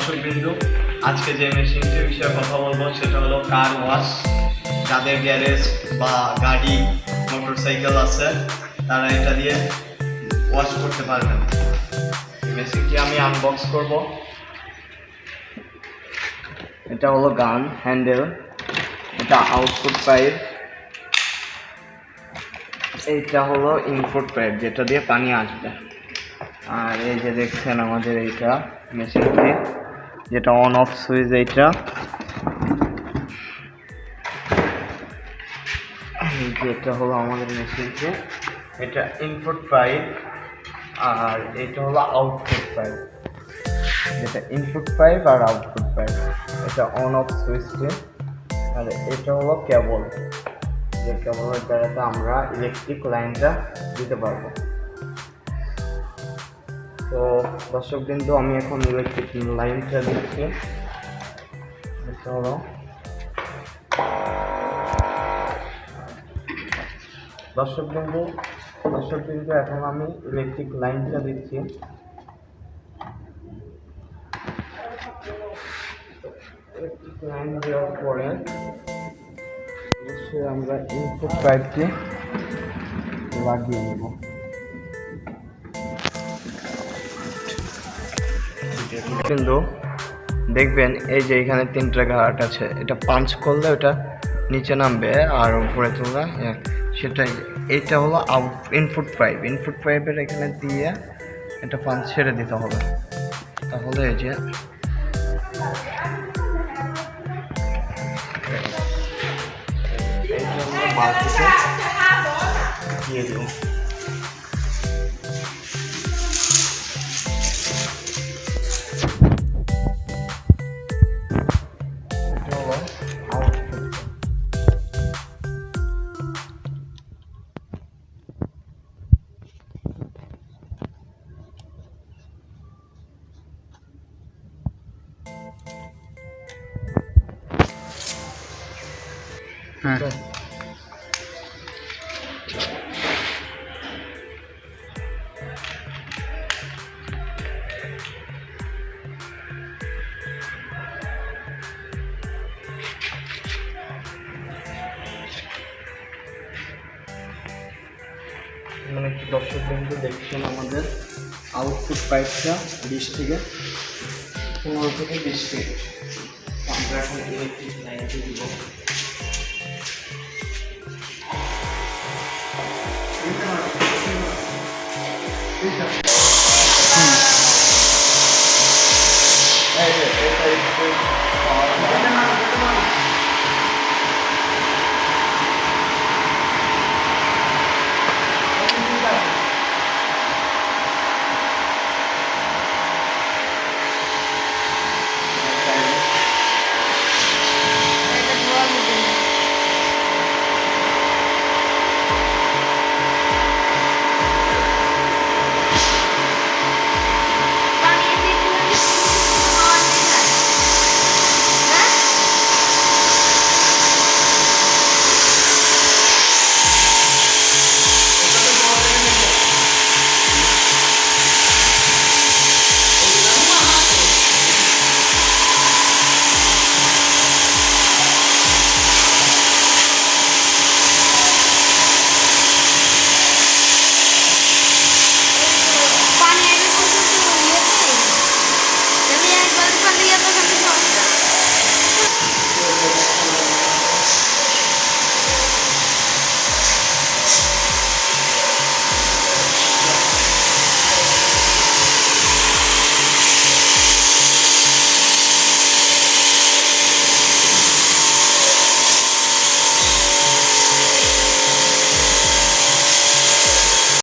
দর্শকবৃন্দু, আজকে যে মেশিনটির বিষয়ে কথা বলবো সেটা হলো কার ওয়াশ। যাদের গ্যারেজ বা গাড়ি মোটরসাইকেল আছে তারা এটা দিয়ে ওয়াশ করতে পারবেন। মেশিনটি আমি আনবক্স করব। এটা হলো গান হ্যান্ডেল, এটা আউটপুট পাইপ, এইটা হলো ইনপুট পাইপ যেটা দিয়ে পানি আসবে। আর এই যে দেখছেন আমাদের এইটা মেশিনটি, যেটা অন অফ সুইচ। এটা হলো আমাদের মেশিনটি, এটা ইনপুট পাইপ আর এটা হলো আউটপুট পাইপ। যেটা ইনপুট পাইপ আর আউটপুট পাইপ, এটা অন অফ সুইচটি। আর এটা হলো কেবল, যে কেবলের দ্বারাতে আমরা ইলেকট্রিক লাইনটা দিতে পারবো। তো দর্শকবৃন্দু, আমি এখন ইলেকট্রিক লাইনটা দিচ্ছি। এটা হলো দর্শকবৃন্দু, এখন আমি ইলেকট্রিক লাইনটা দিচ্ছি। ইলেকট্রিক লাইন দেওয়ার পরে অবশ্যই আমরা ইনপুট পাইপটি লাগিয়ে নেব। কিন্তু দেখবেন এই যে এখানে 3টা ঘাট আছে, এটা পাঞ্চ করলে ওটা নিচে নামবে আর উপরে তোলা সেটাই। এইটা হলো ইনপুট পাইপের এখানে দিয়ে এটা পাঞ্চ ছেড়ে দিতে হবে। তাহলে এই যে এইটা আমরা বালতিতে দিয়ে দেব। হ্যাঁ, মানে দর্শকবৃন্দু দেখছেন আমাদের আউটপুট পাইপটা 20 থেকে 15 থেকে 20 ফিট। আমরা এখন ইলেকট্রিক লাইনটি দিব।